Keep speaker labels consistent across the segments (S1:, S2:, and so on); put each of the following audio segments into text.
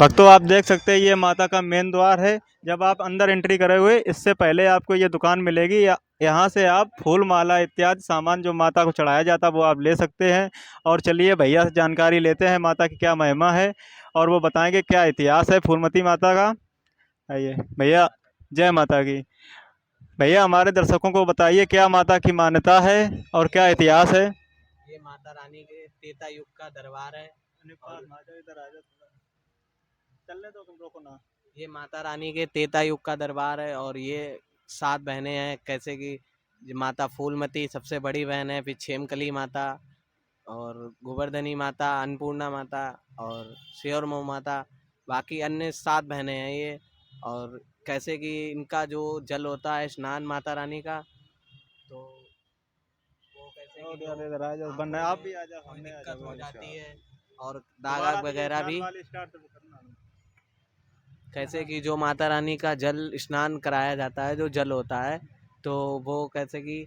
S1: भक्तों आप देख सकते हैं ये माता का मेन द्वार है। जब आप अंदर एंट्री करे हुए इससे पहले आपको ये दुकान मिलेगी यहाँ से आप फूल माला इत्यादि सामान जो माता को चढ़ाया जाता है वो आप ले सकते हैं। और चलिए भैया से जानकारी लेते हैं माता की क्या महिमा है और वो बताएंगे क्या इतिहास है फूलमती माता का। आइए भैया, जय माता की। भैया हमारे दर्शकों को बताइए क्या माता की मान्यता है और क्या इतिहास है।
S2: ये माता रानी के त्रेता युग का दरबार है।
S1: चलने दो, तुम रोको ना।
S2: ये माता रानी के त्रेता युग का दरबार है और ये 7 बहनें हैं। कैसे कि माता फूलमती सबसे बड़ी बहन है, फिर छेमकली माता और गोवर्धनी माता, अन्नपूर्णा माता और श्योरमऊ माता, बाकी अन्य 7 बहनें हैं ये। और कैसे कि इनका जो जल होता है स्नान माता रानी का, तो वो कैसे कि
S1: बन रहा है, आप भी आ जाओ,
S2: कोई
S1: हमने आ
S2: दिक्कत हो जाती
S1: जाओ।
S2: है और दाग वगैरह भी।
S1: स्टार्ट करना।
S2: कैसे कि जो माता रानी का जल स्नान कराया जाता है, जो जल होता है, तो वो कैसे कि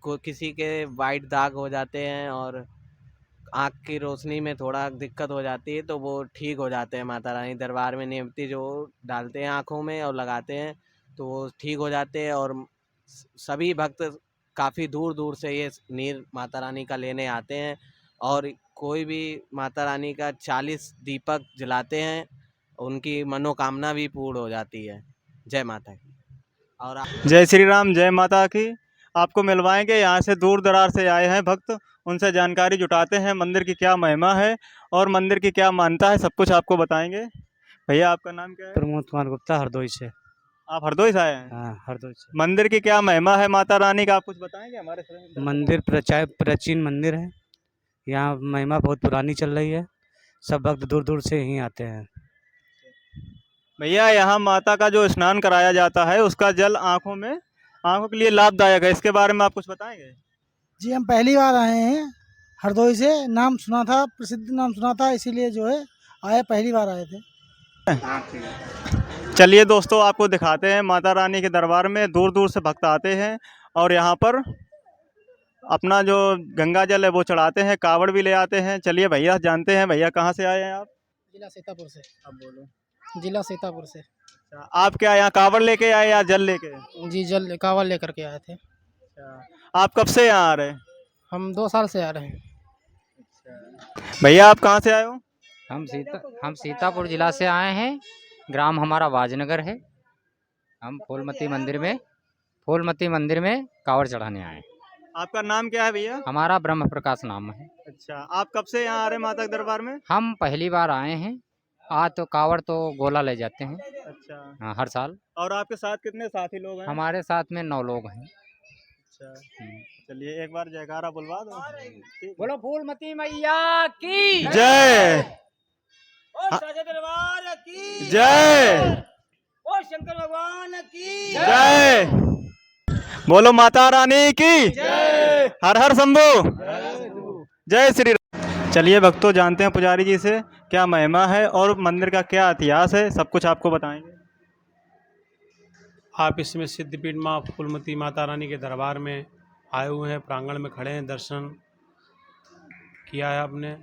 S2: किसी के वाइट दाग हो जाते हैं और आँख की रोशनी में थोड़ा दिक्कत हो जाती है, तो वो ठीक हो जाते हैं। माता रानी दरबार में नियमित जो डालते हैं आँखों में और लगाते हैं, तो वो ठीक हो जाते हैं। और सभी भक्त काफ़ी दूर दूर से ये नीर माता रानी का लेने आते हैं और कोई भी माता रानी का 40 दीपक जलाते हैं, उनकी मनोकामना भी पूर्ण हो जाती है। जय माता की। और
S1: जय श्री राम, जय माता की। आपको मिलवाएंगे यहाँ से दूर दरार से आए हैं भक्त, उनसे जानकारी जुटाते हैं मंदिर की क्या महिमा है और मंदिर की क्या मान्यता है, सब कुछ आपको बताएंगे। भैया आपका नाम क्या है।
S3: प्रमोद कुमार गुप्ता, हरदोई से।
S1: आप हरदोई से आए हैं।
S3: हाँ, हरदोई से।
S1: मंदिर की क्या महिमा है माता रानी का, आप कुछ बताएंगे हमारे दर्शकों को?
S3: मंदिर प्राचीन मंदिर है। यहाँ महिमा बहुत पुरानी चल रही है। सब भक्त दूर दूर से यहीं आते हैं।
S1: भैया यहाँ माता का जो स्नान कराया जाता है उसका जल आंखों के लिए लाभदायक है, इसके बारे में आप कुछ बताएंगे।
S4: जी हम पहली बार आए हैं हरदोई से। नाम सुना था, प्रसिद्ध नाम सुना था, इसीलिए जो है आए, पहली बार आए थे।
S1: चलिए दोस्तों आपको दिखाते हैं माता रानी के दरबार में दूर दूर से भक्त आते हैं और यहाँ पर अपना जो गंगा जल है वो चढ़ाते हैं, कावड़ भी ले आते हैं। चलिए भैया जानते हैं, भैया कहाँ से आए हैं आप।
S4: जिला सीतापुर से।
S1: अब बोलो।
S4: जिला सीतापुर से।
S1: अच्छा, आप क्या यहाँ कावड़ लेके आए या जल लेके।
S4: जी जल कावड़ लेकर के आए थे।
S1: अच्छा, आप कब से यहाँ आ रहे हैं।
S4: हम 2 साल से आ रहे हैं।
S1: भैया आप कहाँ से आए हो।
S5: हम सीतापुर जिला से आए हैं। ग्राम हमारा वाजनगर है। हम फूलमती मंदिर में कावड़ चढ़ाने आए हैं।
S1: आपका नाम क्या है भैया।
S5: हमारा ब्रह्म प्रकाश नाम है।
S1: अच्छा, आप कब से यहाँ आ रहे हैं माता के दरबार में।
S5: हम पहली बार आए हैं। आज तो कावड़ तो गोला ले जाते हैं।
S1: अच्छा।
S5: हाँ, हर साल।
S1: और आपके साथ कितने साथी लोग हैं।
S5: हमारे साथ में 9 लोग हैं।
S1: अच्छा, चलिए एक बार जयकारा बुलवा दो।
S5: बोलो फूलमती मैया की
S1: जय।
S2: दरबार की
S1: जय।
S2: ओ शंकर भगवान की
S1: जय। बोलो माता रानी की
S2: जय।
S1: हर हर शंभू। जय श्री राम। चलिए भक्तों जानते हैं पुजारी जी से क्या महिमा है और मंदिर का क्या इतिहास है, सब कुछ आपको बताएंगे।
S6: आप इसमें सिद्धपीठ माँ फूलमती माता रानी के दरबार में आए हुए हैं, प्रांगण में खड़े हैं, दर्शन किया है आपने।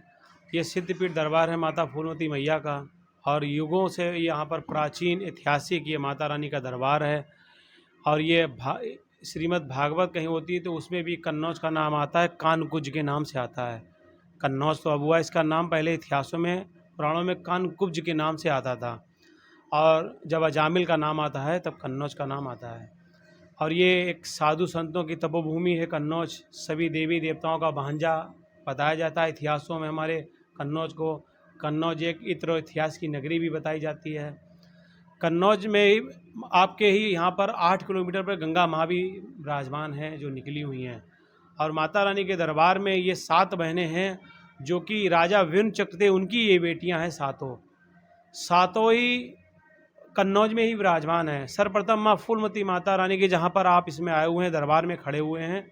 S6: ये सिद्धपीठ दरबार है माता फूलमती मैया का और युगों से यहाँ पर प्राचीन ऐतिहासिक ये माता रानी का दरबार है। और ये श्रीमद् भागवत कहीं होती है तो उसमें भी कन्नौज का नाम आता है, कानकुज के नाम से आता है। कन्नौज तो अब हुआ, इसका नाम पहले इतिहासों में पुराणों में कानकुब्ज के नाम से आता था और जब अजामिल का नाम आता है तब कन्नौज का नाम आता है। और ये एक साधु संतों की तपोभूमि है कन्नौज। सभी देवी देवताओं का भांजा बताया जाता है इतिहासों में हमारे कन्नौज को। कन्नौज एक इत्र इतिहास की नगरी भी बताई जाती है। कन्नौज में ही आपके ही यहाँ पर 8 किलोमीटर पर गंगा माँ भी विराजमान हैं जो निकली हुई हैं। और माता रानी के दरबार में ये 7 बहनें हैं जो कि राजा विनचक्र थे, उनकी ये बेटियाँ हैं। सातों ही कन्नौज में ही विराजमान है। सर्वप्रथम माँ फूलमती माता रानी के जहाँ पर आप इसमें आए हुए हैं, दरबार में खड़े हुए हैं,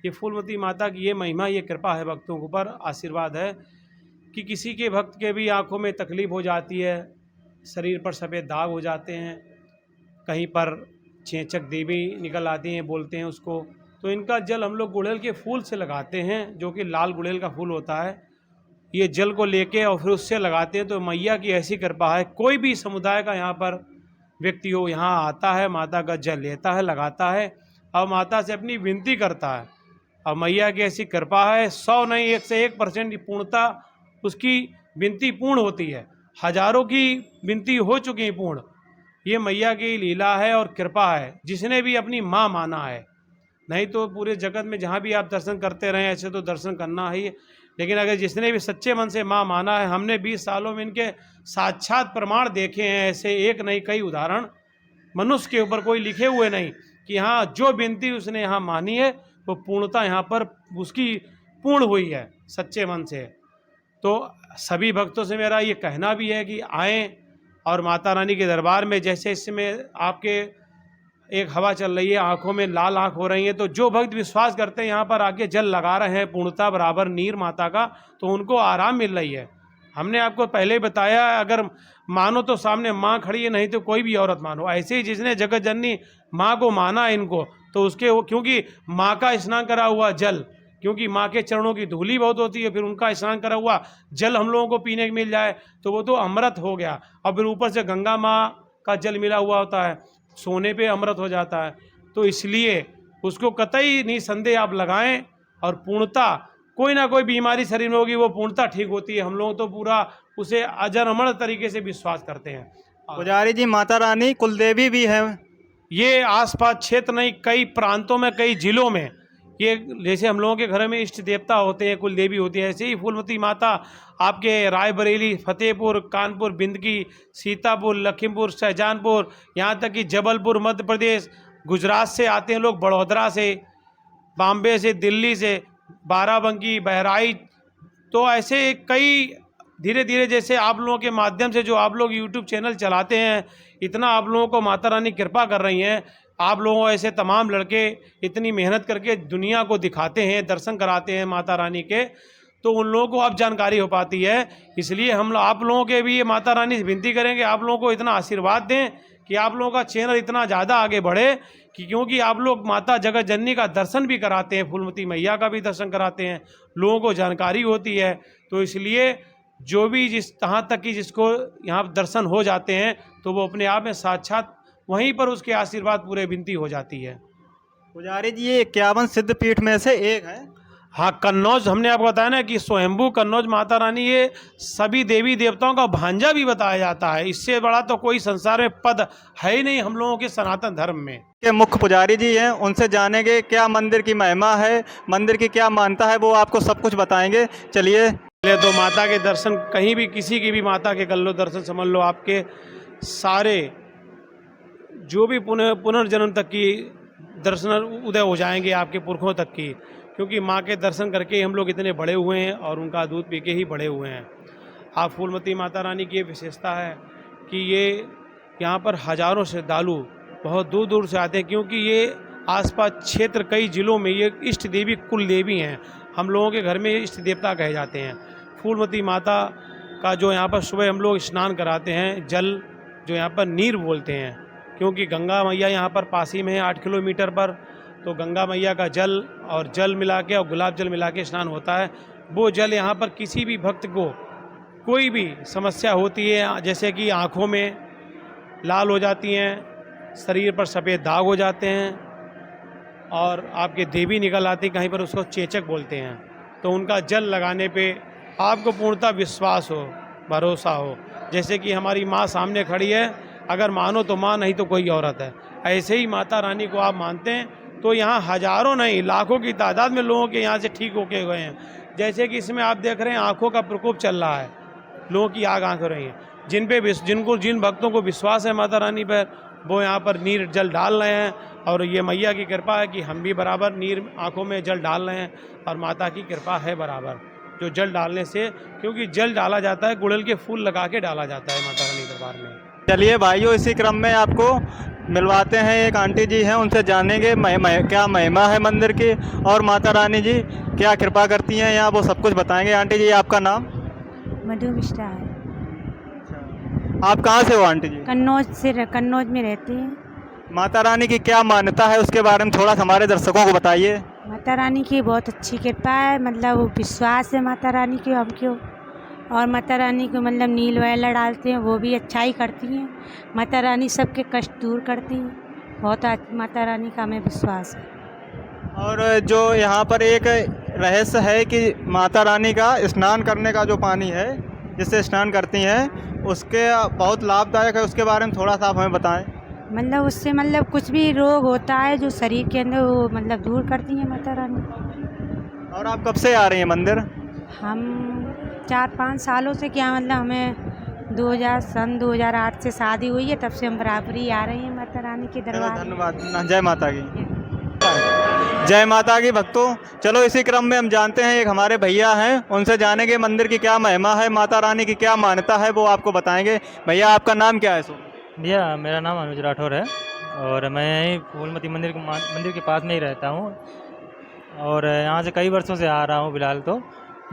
S6: ये फूलमती माता की ये महिमा, ये कृपा है भक्तों के ऊपर, आशीर्वाद है कि किसी के भक्त के भी आंखों में तकलीफ हो जाती है, शरीर पर सफ़ेद दाग हो जाते हैं, कहीं पर चेचक देवी निकल आती हैं बोलते हैं उसको, तो इनका जल हम लोग गुड़हल के फूल से लगाते हैं जो कि लाल गुड़हल का फूल होता है। ये जल को लेके और फिर उससे लगाते हैं। तो मैया की ऐसी कृपा है, कोई भी समुदाय का यहाँ पर व्यक्ति हो, यहाँ आता है, माता का जल लेता है, लगाता है और माता से अपनी विनती करता है। और मैया की ऐसी कृपा है, 100 नहीं 101% पूर्णता उसकी विनती पूर्ण होती है। हजारों की विनती हो चुकी है पूर्ण। ये मैया की लीला है और कृपा है, जिसने भी अपनी माँ माना है। नहीं तो पूरे जगत में जहाँ भी आप दर्शन करते रहें, ऐसे तो दर्शन करना ही है, लेकिन अगर जिसने भी सच्चे मन से माँ माना है, हमने 20 सालों में इनके साक्षात प्रमाण देखे हैं। ऐसे एक नहीं कई उदाहरण, मनुष्य के ऊपर कोई लिखे हुए नहीं, कि हाँ जो विनती उसने यहाँ मानी है वो पूर्णता यहाँ पर उसकी पूर्ण हुई है सच्चे मन से। तो सभी भक्तों से मेरा ये कहना भी है कि आएँ और माता रानी के दरबार में, जैसे इसमें आपके एक हवा चल रही है, आंखों में लाल आंख हो रही है, तो जो भक्त विश्वास करते हैं यहाँ पर आके जल लगा रहे हैं पूर्णता बराबर नीर माता का, तो उनको आराम मिल रही है। हमने आपको पहले ही बताया, अगर मानो तो सामने माँ खड़ी है, नहीं तो कोई भी औरत मानो। ऐसे ही जिसने जगत जननी माँ को माना है इनको, तो उसके क्योंकि माँ का स्नान करा हुआ जल, क्योंकि माँ के चरणों की धूली बहुत होती है, फिर उनका स्नान करा हुआ जल हम लोगों को पीने को मिल जाए तो वो तो अमृत हो गया। और फिर ऊपर से गंगा माँ का जल मिला हुआ होता है, सोने पे अमृत हो जाता है। तो इसलिए उसको कतई निसंदेह आप लगाएं, और पूर्णता कोई ना कोई बीमारी शरीर में होगी, वो पूर्णता ठीक होती है। हम लोग तो पूरा उसे अजर अमर तरीके से विश्वास करते हैं।
S1: पुजारी जी, माता रानी कुलदेवी भी है।
S6: ये आसपास क्षेत्र नहीं, कई प्रांतों में, कई जिलों में, ये जैसे हम लोगों के घर में इष्ट देवता होते हैं, कुल देवी होती है, ऐसे ही फूलमती माता आपके रायबरेली, फतेहपुर, कानपुर, बिंदकी, सीतापुर, लखीमपुर, शाहजहानपुर, यहाँ तक कि जबलपुर मध्य प्रदेश, गुजरात से आते हैं लोग, बड़ौदा से, बॉम्बे से, दिल्ली से, बाराबंकी, बहराइच। तो ऐसे कई धीरे धीरे जैसे आप लोगों के माध्यम से जो आप लोग यूट्यूब चैनल चलाते हैं, इतना आप लोगों को माता रानी कृपा कर रही हैं। आप लोगों ऐसे तमाम लड़के इतनी मेहनत करके दुनिया को दिखाते हैं, दर्शन कराते हैं माता रानी के, तो उन लोगों को अब जानकारी हो पाती है। इसलिए हम आप लोगों के भी ये माता रानी से विनती करेंगे, आप लोगों को इतना आशीर्वाद दें कि आप लोगों का चैनल इतना ज़्यादा आगे बढ़े, कि क्योंकि आप लोग माता जगत जननी का दर्शन भी कराते हैं, फूलमती मैया का भी दर्शन कराते हैं, लोगों को जानकारी होती है। तो इसलिए जो भी जिस यहाँ तक कि जिसको यहाँ दर्शन हो जाते हैं, तो वो अपने आप में साक्षात वहीं पर उसके आशीर्वाद पूरे विनती हो जाती है।
S1: पुजारी जी, ये 51 सिद्ध पीठ में से एक है।
S6: हाँ, कन्नौज, हमने आपको बताया ना कि स्वयंभू कन्नौज माता रानी ये सभी देवी देवताओं का भांजा भी बताया जाता है। इससे बड़ा तो कोई संसार में पद है ही नहीं हम लोगों के सनातन धर्म में।
S1: के मुख्य पुजारी जी हैं, उनसे जानेंगे क्या मंदिर की महिमा है, मंदिर की क्या मान्यता है, वो आपको सब कुछ बताएंगे। चलिए।
S6: पहले तो माता के दर्शन कहीं भी किसी की भी माता के कर लो दर्शन, समझ लो आपके सारे जो भी पुनर्जन्म तक की दर्शन उदय हो जाएंगे, आपके पुरखों तक की, क्योंकि माँ के दर्शन करके ही हम लोग इतने बड़े हुए हैं और उनका दूध पी के ही बड़े हुए हैं। आप फूलमती माता रानी की ये विशेषता है कि ये यहाँ पर हजारों श्रद्धालु बहुत दूर दूर से आते हैं, क्योंकि ये आसपास क्षेत्र कई जिलों में ये इष्ट देवी कुल देवी हैं। हम लोगों के घर में इष्ट देवता कहे जाते हैं। फूलमती माता का जो यहाँ पर सुबह हम लोग स्नान कराते हैं, जल जो यहाँ पर नीर बोलते हैं, क्योंकि गंगा मैया यहाँ पर पास ही में है 8 किलोमीटर पर, तो गंगा मैया का जल और जल मिला के और गुलाब जल मिला के स्नान होता है। वो जल यहाँ पर किसी भी भक्त को कोई भी समस्या होती है, जैसे कि आँखों में लाल हो जाती हैं, शरीर पर सफ़ेद दाग हो जाते हैं और आपके देवी निकल आती, कहीं पर उसको चेचक बोलते हैं, तो उनका जल लगाने पे आपको पूर्णतः विश्वास हो, भरोसा हो। जैसे कि हमारी माँ सामने खड़ी है, अगर मानो तो माँ, नहीं तो कोई औरत है। ऐसे ही माता रानी को आप मानते हैं तो यहाँ हजारों नहीं लाखों की तादाद में लोगों के यहाँ से ठीक होके गए हैं। जैसे कि इसमें आप देख रहे हैं आँखों का प्रकोप चल रहा है, लोगों की आँख हो रही हैं। जिन भक्तों को विश्वास है माता रानी पर, वो यहाँ पर नीर जल डाल रहे हैं। और ये मैया की कृपा है कि हम भी बराबर नीर आँखों में जल डाल रहे हैं, और माता की कृपा है बराबर जो जल डालने से, क्योंकि जल डाला जाता है, गुड़हल के फूल लगा के डाला जाता है माता रानी दरबार में।
S1: चलिए भाइयों, इसी क्रम में आपको मिलवाते हैं, एक आंटी जी हैं, उनसे जानेंगे क्या महिमा है मंदिर की, और माता रानी जी क्या कृपा करती हैं यहाँ, वो सब कुछ बताएंगे। आंटी जी, आपका नाम?
S7: मधु मिश्रा है।
S1: आप कहाँ से हो आंटी जी?
S7: कन्नौज में रहती हैं।
S1: माता रानी की क्या मान्यता है, उसके बारे में थोड़ा हमारे दर्शकों को बताइए।
S7: माता रानी की बहुत अच्छी कृपा है, मतलब वो विश्वास है माता रानी की हमको। और माता रानी को मतलब नील वैला डालते हैं, वो भी अच्छा ही करती हैं। माता रानी सबके कष्ट दूर करती हैं। बहुत माता रानी का हमें विश्वास है।
S1: और जो यहाँ पर एक रहस्य है कि माता रानी का स्नान करने का जो पानी है जिससे स्नान करती हैं उसके बहुत लाभदायक है, उसके बारे में थोड़ा सा आप हमें बताएं।
S7: मतलब उससे मतलब कुछ भी रोग होता है जो शरीर के अंदर, वो मतलब दूर करती हैं माता रानी।
S1: और आप कब से आ रही हैं मंदिर?
S7: हम 4-5 सालों से, क्या मतलब हमें 2008 से शादी हुई है, तब से हम बराबरी आ रही हैं माता रानी के दरबार में।
S1: धन्यवाद। जय माता की। जय माता की भक्तों। चलो इसी क्रम में हम जानते हैं, एक हमारे भैया हैं, उनसे जानेंगे मंदिर की क्या महिमा है, माता रानी की क्या मान्यता है, वो आपको बताएंगे। भैया आपका नाम क्या है? सो
S8: भैया मेरा नाम अनुज राठौर है और मैं यहीं फूलमती मंदिर के पास में ही रहता हूँ और यहाँ से कई वर्षों से आ रहा हूँ। फिलहाल तो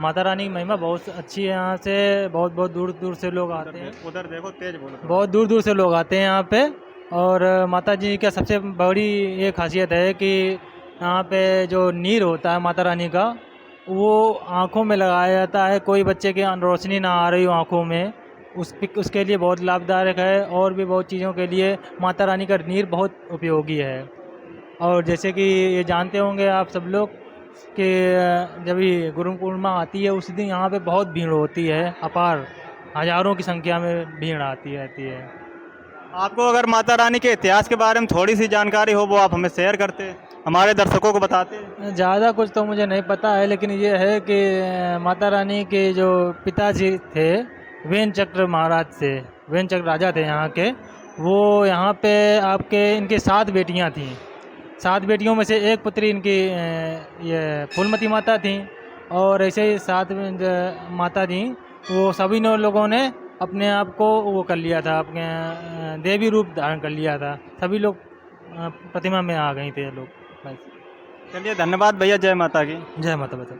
S8: माता रानी की महिमा बहुत अच्छी है। यहाँ से बहुत बहुत दूर दूर से लोग आते हैं।
S1: उधर देखो, तेज बोलो।
S8: बहुत दूर दूर से लोग आते हैं यहाँ पे। और माता जी का सबसे बड़ी ये खासियत है कि यहाँ पे जो नीर होता है माता रानी का, वो आँखों में लगाया जाता है। कोई बच्चे की रोशनी ना आ रही हो आँखों में, उसके लिए बहुत लाभदायक है। और भी बहुत चीज़ों के लिए माता रानी का नीर बहुत उपयोगी है। और जैसे कि ये जानते होंगे आप सब लोग कि जब ये गुरु पूर्णिमा आती है उस दिन यहाँ पे बहुत भीड़ होती है, अपार हज़ारों की संख्या में भीड़ आती रहती है।
S1: आपको अगर माता रानी के इतिहास के बारे में थोड़ी सी जानकारी हो, वो आप हमें शेयर करते, हमारे दर्शकों को बताते।
S8: ज़्यादा कुछ तो मुझे नहीं पता है, लेकिन ये है कि माता रानी के जो पिताजी थे वेन चक्र महाराज थे, वेन चक्र राजा थे यहाँ के, वो यहाँ पे आपके इनके 7 बेटियाँ थीं। 7 बेटियों में से एक पुत्री इनकी ये फूलमती माता थी। और ऐसे ही 7 माता थी, वो सभी लोगों ने अपने आप को वो कर लिया था, अपने देवी रूप धारण कर लिया था। सभी लोग प्रतिमा में आ गई थे लोग। बस।
S1: चलिए धन्यवाद भैया। जय माता की।
S8: जय माता बता।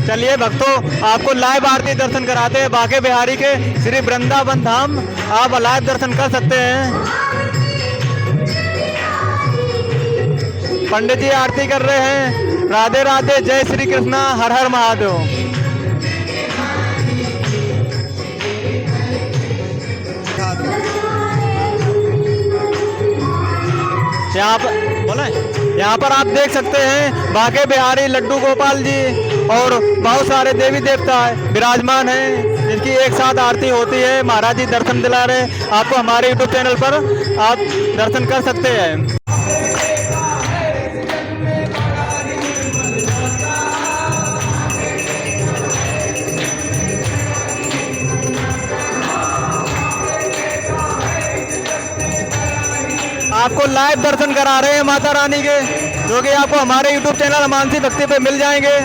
S1: चलिए भक्तों, आपको लाइव आरती दर्शन कराते हैं बांके बिहारी के श्री वृंदावन धाम। आप लाइव दर्शन कर सकते हैं। पंडित जी आरती कर रहे हैं। राधे राधे, जय श्री कृष्णा, हर हर महादेव। यहाँ पर आप देख सकते हैं बांके बिहारी लड्डू गोपाल जी और बहुत सारे देवी देवता विराजमान हैं, जिनकी एक साथ आरती होती है। महाराज जी दर्शन दिला रहे हैं आपको। हमारे YouTube चैनल पर आप दर्शन कर सकते हैं। आपको लाइव दर्शन करा रहे हैं माता रानी के, जो कि आपको हमारे YouTube चैनल मानसी भक्ति पे मिल जाएंगे।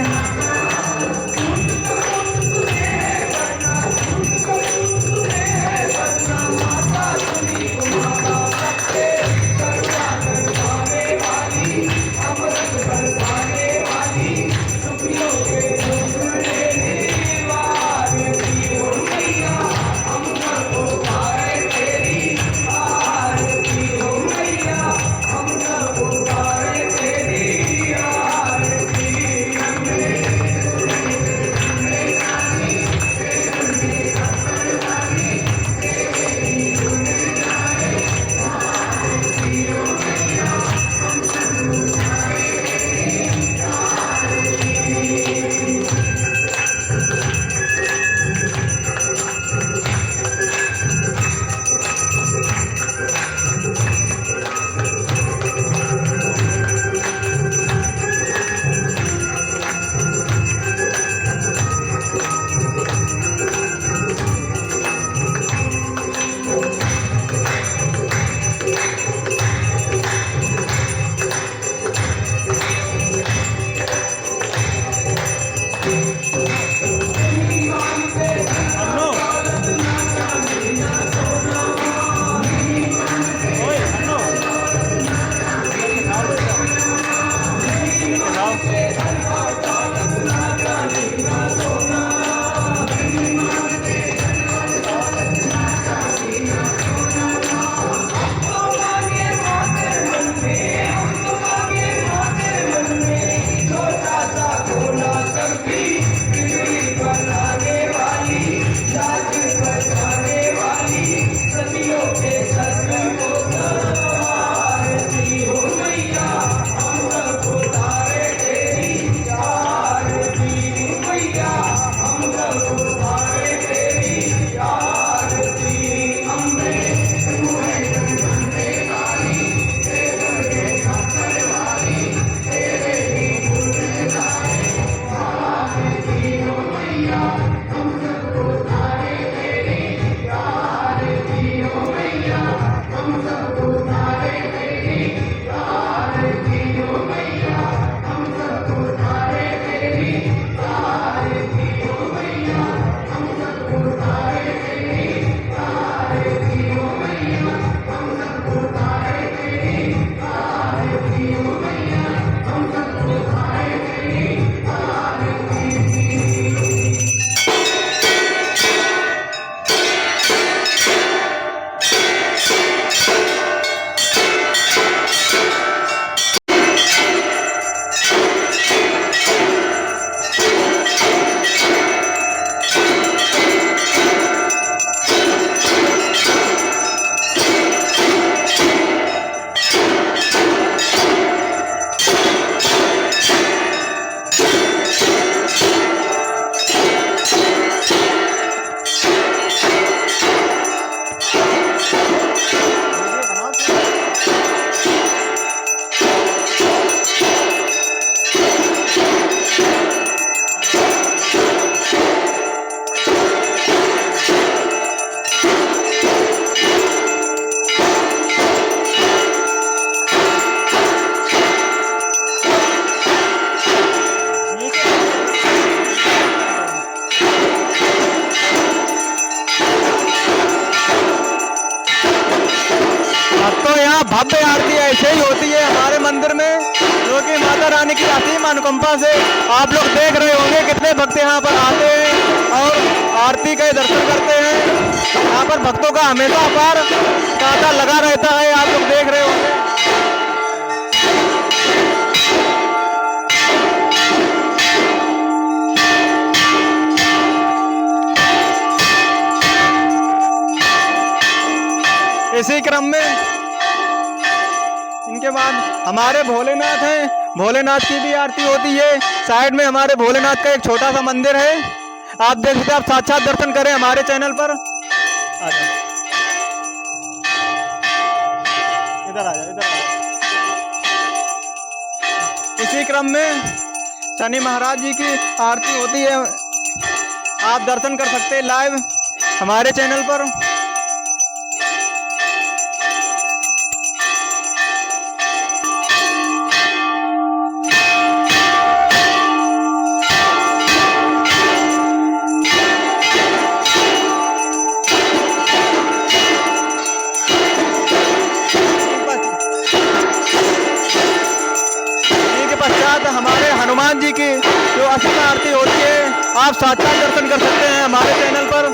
S1: यही होती है हमारे मंदिर में, जो कि माता रानी की असीम अनुकंपा से आप लोग देख रहे होंगे कितने भक्त यहाँ पर आते हैं और आरती के दर्शन करते हैं। यहाँ पर भक्तों का हमेशा अपार तांता लगा रहता है, आप लोग देख रहे होंगे। इसी क्रम में इनके बाद हमारे भोलेनाथ हैं, भोलेनाथ की भी आरती होती है। साइड में हमारे भोलेनाथ का एक छोटा सा मंदिर है, आप देख सकते हैं। आप साक्षात दर्शन करें हमारे चैनल पर। आ जाओ, इधर आ जाओ, इधर आ जाओ। इसी क्रम में शनि महाराज जी की आरती होती है, आप दर्शन कर सकते हैं लाइव हमारे चैनल पर। हमारे हनुमान जी की जो असली आरती होती है, आप साक्षात दर्शन कर सकते हैं हमारे चैनल पर।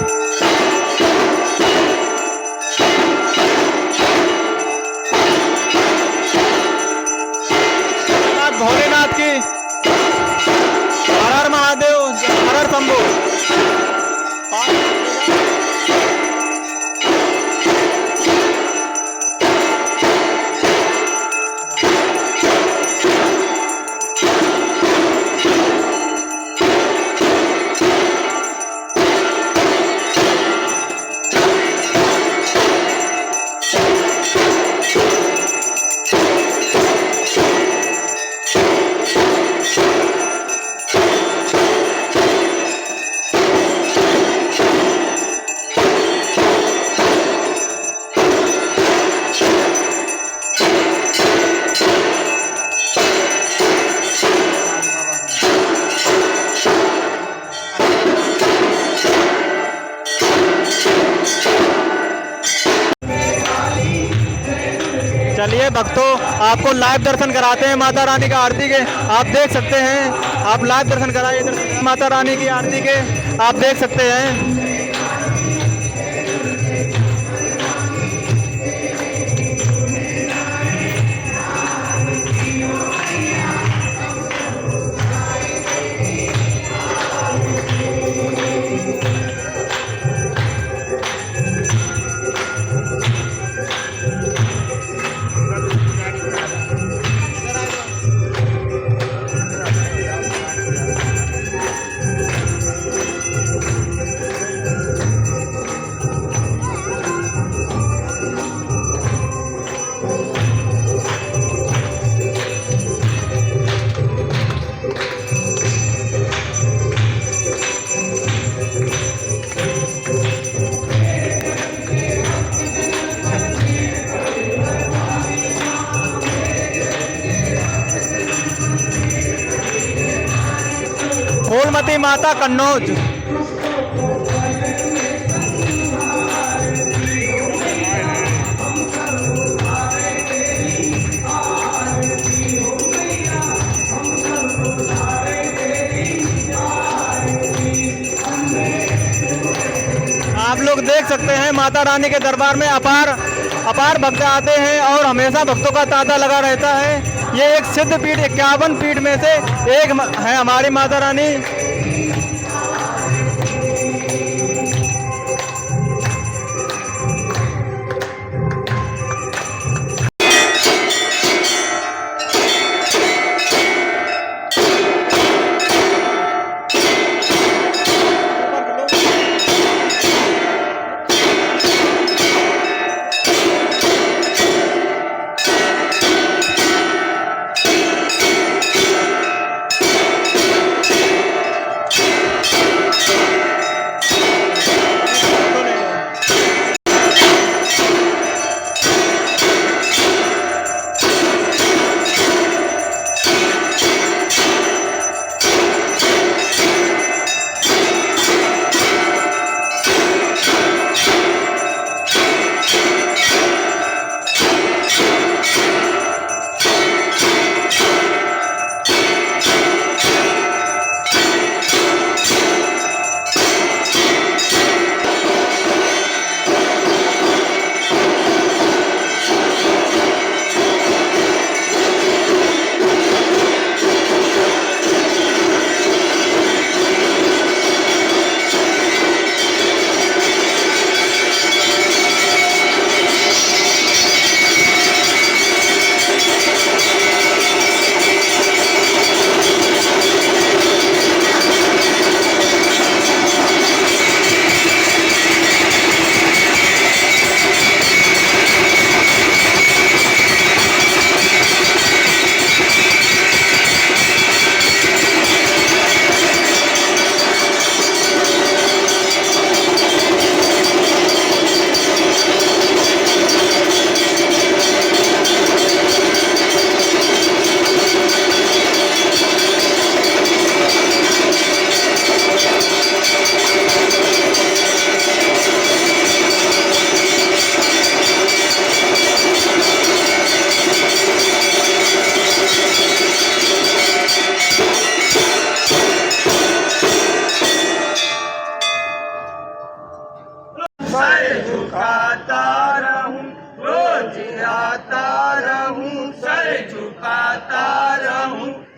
S1: भोलेनाथ की हर हर महादेव, हर हर शंभू। चलिए भक्तों, आपको लाइव दर्शन कराते हैं माता रानी का आरती के। आप देख सकते हैं, आप लाइव दर्शन कराइए इधर माता रानी की आरती के, आप देख सकते हैं। फूलमती माता कन्नौज। आप लोग देख सकते हैं माता रानी के दरबार में अपार भक्त आते हैं और हमेशा भक्तों का तांता लगा रहता है। ये एक सिद्ध पीठ 51 पीठ में से एक है हमारी माता रानी।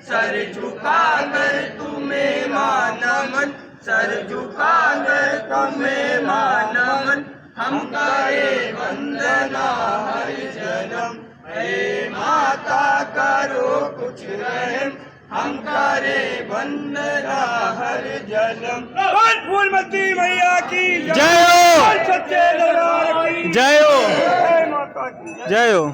S9: सर झुकाकर तुम्हें मानमन, सर झुकाकर तुम्हें मानमन, हम करे वंदना हर जन्म। हे माता करो कुछ रहम, हम करे वंदना हर जन्म। फूलमती मैया की
S1: जय हो,
S9: सच्चे दरबार की
S1: जय हो,
S9: जय माता की
S1: जय हो।